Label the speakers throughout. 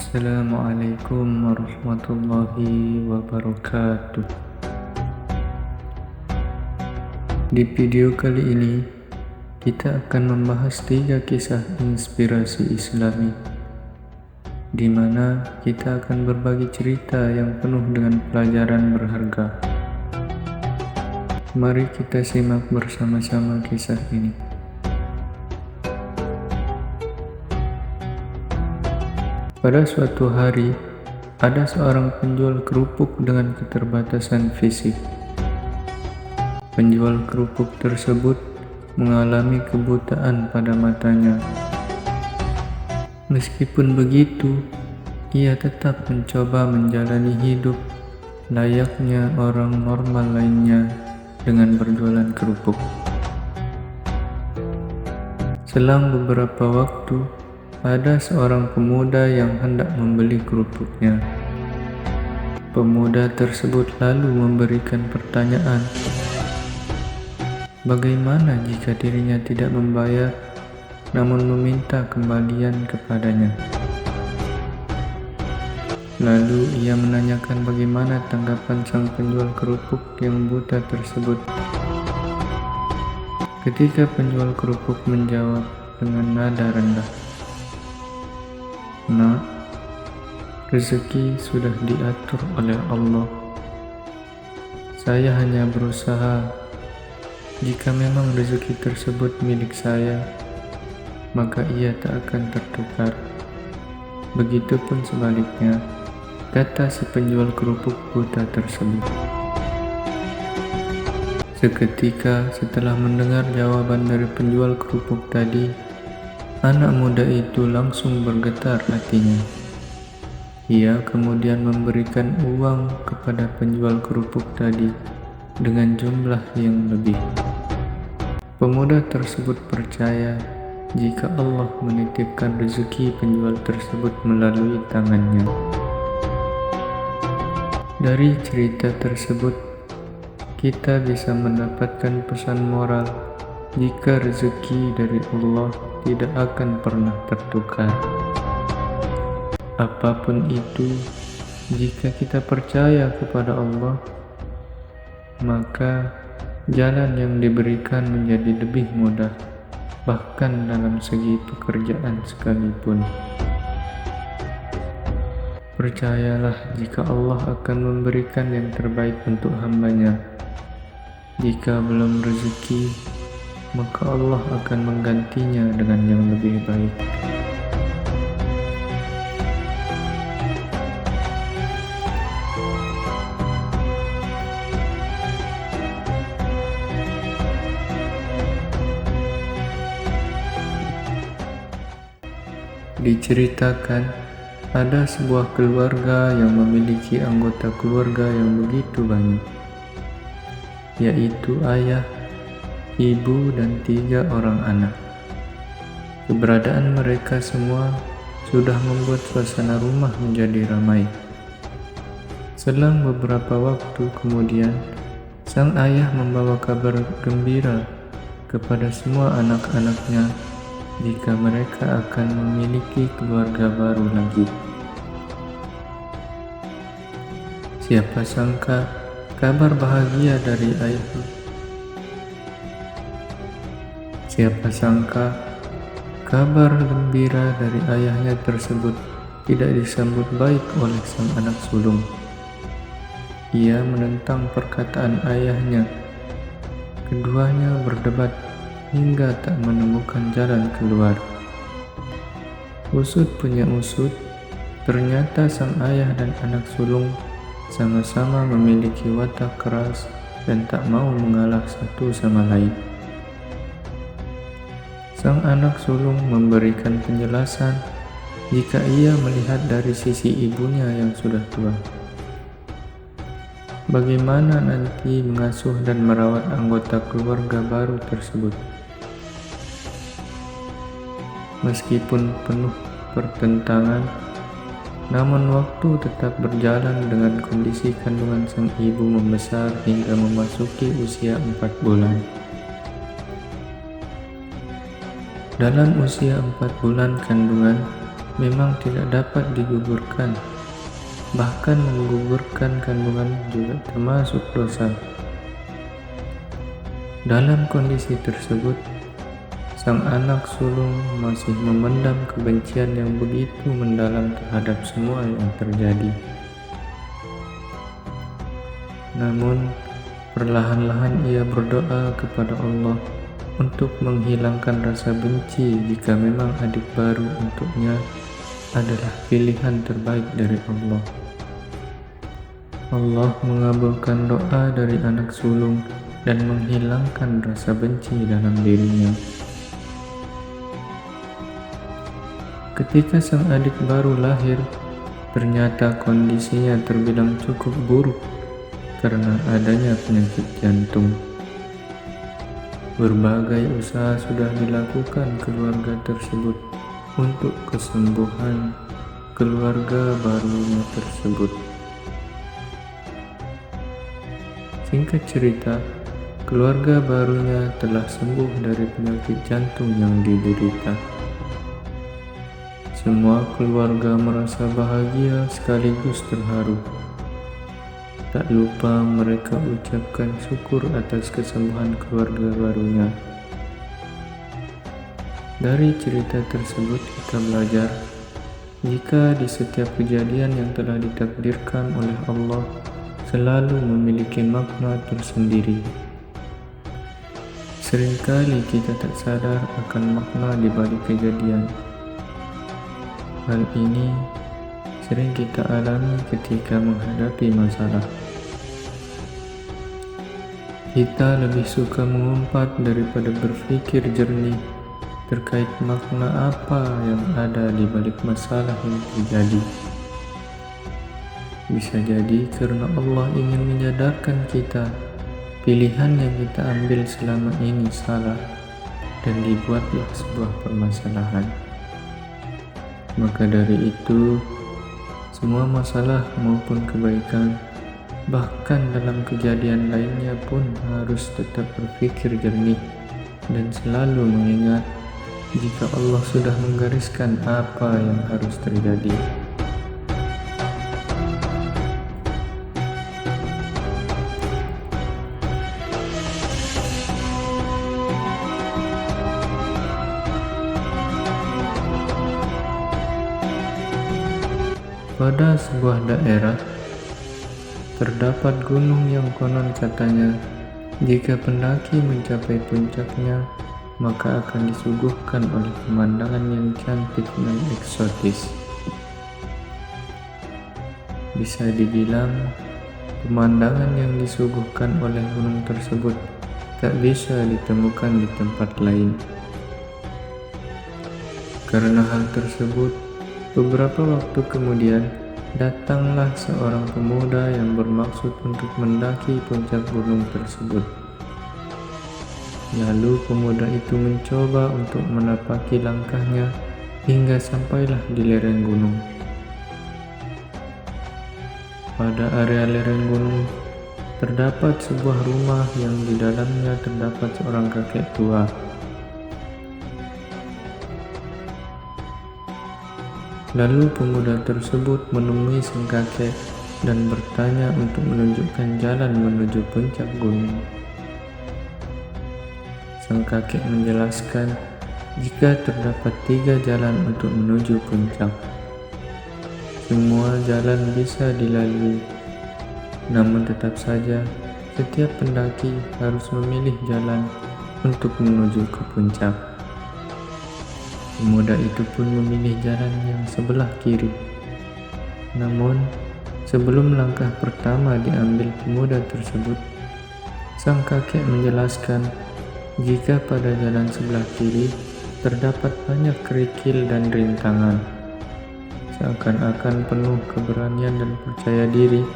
Speaker 1: Assalamualaikum warahmatullahi wabarakatuh. Di video kali ini, kita akan membahas 3 kisah inspirasi Islami, di mana kita akan berbagi cerita yang penuh dengan pelajaran berharga. Mari kita simak bersama-sama kisah ini. Pada suatu hari, ada seorang penjual kerupuk dengan keterbatasan fisik. Penjual kerupuk tersebut mengalami kebutaan pada matanya. Meskipun begitu, ia tetap mencoba menjalani hidup layaknya orang normal lainnya dengan berjualan kerupuk. Selang beberapa waktu, ada seorang pemuda yang hendak membeli kerupuknya. Pemuda tersebut lalu memberikan pertanyaan, bagaimana jika dirinya tidak membayar, namun meminta kembalian kepadanya. Lalu ia menanyakan bagaimana tanggapan sang penjual kerupuk yang buta tersebut. Ketika penjual kerupuk menjawab dengan nada rendah, "Nak, rezeki sudah diatur oleh Allah. Saya hanya berusaha. Jika memang rezeki tersebut milik saya, maka ia tak akan tertukar. Begitupun sebaliknya," kata si penjual kerupuk buta tersebut. Seketika setelah mendengar jawaban dari penjual kerupuk tadi, anak muda itu langsung bergetar hatinya. Ia kemudian memberikan uang kepada penjual kerupuk tadi dengan jumlah yang lebih. Pemuda tersebut percaya jika Allah menitipkan rezeki penjual tersebut melalui tangannya. Dari cerita tersebut, kita bisa mendapatkan pesan moral jika rezeki dari Allah tidak akan pernah tertukar. Apapun itu, jika kita percaya kepada Allah, maka jalan yang diberikan menjadi lebih mudah, bahkan dalam segi pekerjaan sekalipun. Percayalah jika Allah akan memberikan yang terbaik untuk hamba-Nya. Jika belum rezeki, maka Allah akan menggantinya dengan yang lebih baik. Diceritakan, ada sebuah keluarga yang memiliki anggota keluarga yang begitu banyak, yaitu ayah, ibu, dan 3 orang anak. Keberadaan mereka semua sudah membuat suasana rumah menjadi ramai. Selang beberapa waktu kemudian, sang ayah membawa kabar gembira kepada semua anak-anaknya jika mereka akan memiliki keluarga baru lagi. Siapa sangka kabar bahagia dari ayah Siapa sangka kabar gembira dari ayahnya tersebut tidak disambut baik oleh sang anak sulung. Ia menentang perkataan ayahnya. Keduanya berdebat hingga tak menemukan jalan keluar. Usut punya usut, ternyata sang ayah dan anak sulung sama-sama memiliki watak keras dan tak mau mengalah satu sama lain. Sang anak sulung memberikan penjelasan jika ia melihat dari sisi ibunya yang sudah tua. Bagaimana nanti mengasuh dan merawat anggota keluarga baru tersebut? Meskipun penuh pertentangan, namun waktu tetap berjalan dengan kondisi kandungan sang ibu membesar hingga memasuki usia 4 bulan. Dalam usia 4 bulan kandungan, memang tidak dapat digugurkan. Bahkan menggugurkan kandungan juga termasuk dosa. Dalam kondisi tersebut, sang anak sulung masih memendam kebencian yang begitu mendalam terhadap semua yang terjadi. Namun, perlahan-lahan ia berdoa kepada Allah untuk menghilangkan rasa benci jika memang adik baru untuknya adalah pilihan terbaik dari Allah. Allah mengabulkan doa dari anak sulung dan menghilangkan rasa benci dalam dirinya. Ketika sang adik baru lahir, ternyata kondisinya terbilang cukup buruk karena adanya penyakit jantung. Berbagai usaha sudah dilakukan keluarga tersebut untuk kesembuhan keluarga barunya tersebut. Singkat cerita, keluarga barunya telah sembuh dari penyakit jantung yang diderita. Semua keluarga merasa bahagia sekaligus terharu. Tak lupa mereka ucapkan syukur atas kesembuhan keluarga barunya. Dari cerita tersebut kita belajar, jika di setiap kejadian yang telah ditakdirkan oleh Allah selalu memiliki makna tersendiri. Seringkali kita tak sadar akan makna di balik kejadian. Hal ini sering kita alami ketika menghadapi masalah. Kita lebih suka mengumpat daripada berpikir jernih terkait makna apa yang ada di balik masalah yang terjadi. Bisa jadi karena Allah ingin menyadarkan kita pilihan yang kita ambil selama ini salah dan dibuatlah sebuah permasalahan. Maka dari itu, semua masalah maupun kebaikan, bahkan dalam kejadian lainnya pun harus tetap berpikir jernih dan selalu mengingat jika Allah sudah menggariskan apa yang harus terjadi. Pada sebuah daerah, terdapat gunung yang konon katanya, jika pendaki mencapai puncaknya, maka akan disuguhkan oleh pemandangan yang cantik dan eksotis. Bisa dibilang, pemandangan yang disuguhkan oleh gunung tersebut tak bisa ditemukan di tempat lain. Karena hal tersebut, beberapa waktu kemudian, datanglah seorang pemuda yang bermaksud untuk mendaki puncak gunung tersebut. Lalu pemuda itu mencoba untuk menapaki langkahnya hingga sampailah di lereng gunung. Pada area lereng gunung, terdapat sebuah rumah yang di dalamnya terdapat seorang kakek tua. Lalu pemuda tersebut menemui sang kakek dan bertanya untuk menunjukkan jalan menuju puncak gunung. Sang kakek menjelaskan jika terdapat 3 jalan untuk menuju puncak. Semua jalan bisa dilalui, namun tetap saja setiap pendaki harus memilih jalan untuk menuju ke puncak. Pemuda itu pun memilih jalan yang sebelah kiri. Namun, sebelum langkah pertama diambil pemuda tersebut, sang kakek menjelaskan jika pada jalan sebelah kiri terdapat banyak kerikil dan rintangan. Seakan-akan penuh keberanian dan percaya diri,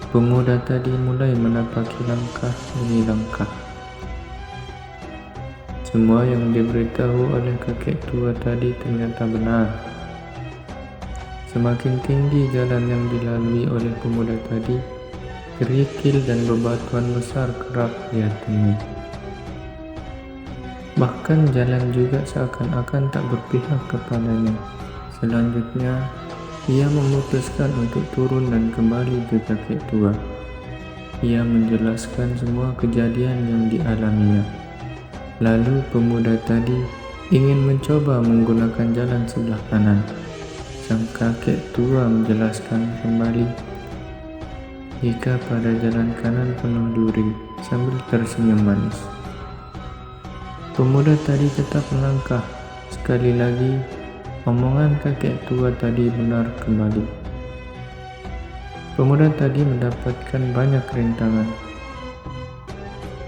Speaker 1: pemuda tadi mulai menapaki langkah demi langkah. Semua yang diberitahu oleh kakek tua tadi ternyata benar. Semakin tinggi jalan yang dilalui oleh pemuda tadi, kerikil dan bebatuan besar kerap ia temui. Bahkan jalan juga seakan-akan tak berpihak kepadanya, Selanjutnya, ia memutuskan untuk turun dan kembali ke kakek tua. Ia menjelaskan semua kejadian yang dialaminya. Lalu pemuda tadi ingin mencoba menggunakan jalan sebelah kanan. Sang kakek tua menjelaskan kembali, jika pada jalan kanan penuh duri, sambil tersenyum manis. Pemuda tadi tetap melangkah. Sekali lagi, omongan kakek tua tadi benar kembali. Pemuda tadi mendapatkan banyak rintangan.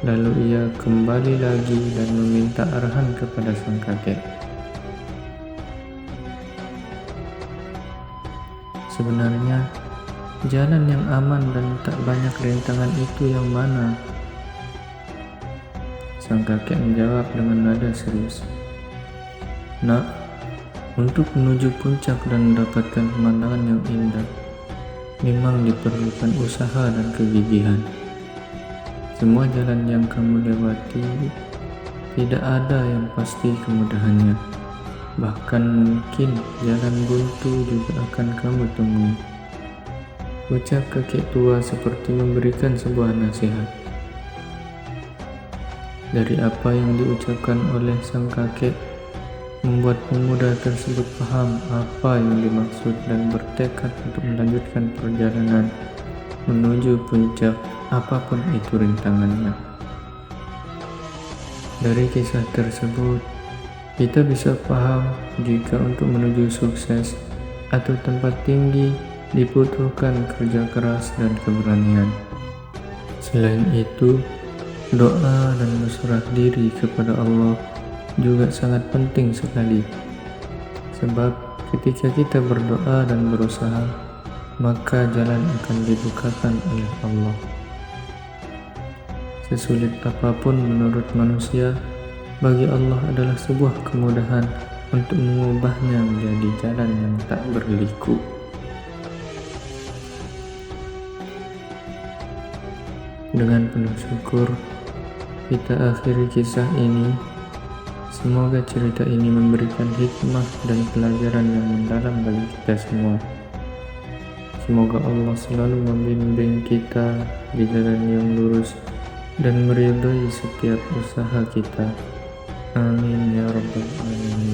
Speaker 1: Lalu ia kembali lagi dan meminta arahan kepada sang kakek. Sebenarnya, jalan yang aman dan tak banyak rintangan itu yang mana? Sang kakek menjawab dengan nada serius. Nak, untuk menuju puncak dan mendapatkan pemandangan yang indah, memang diperlukan usaha dan kegigihan. Semua jalan yang kamu lewati, tidak ada yang pasti kemudahannya. Bahkan mungkin jalan buntu juga akan kamu temui. Ucap kakek tua seperti memberikan sebuah nasihat. Dari apa yang diucapkan oleh sang kakek, membuat pemuda tersebut paham apa yang dimaksud dan bertekad untuk melanjutkan perjalanan menuju puncak apapun itu rintangannya. Dari kisah tersebut, kita bisa paham jika untuk menuju sukses atau tempat tinggi dibutuhkan kerja keras dan keberanian. Selain itu, doa dan berserah diri kepada Allah juga sangat penting sekali. Sebab ketika kita berdoa dan berusaha, maka jalan akan dibukakan oleh Allah. Sesulit apapun menurut manusia, bagi Allah adalah sebuah kemudahan untuk mengubahnya menjadi jalan yang tak berliku. Dengan penuh syukur, kita akhiri kisah ini. Semoga cerita ini memberikan hikmah dan pelajaran yang mendalam bagi kita semua. Semoga Allah selalu membimbing kita di jalan yang lurus dan meridhai setiap usaha kita. Amin ya rabbal alamin.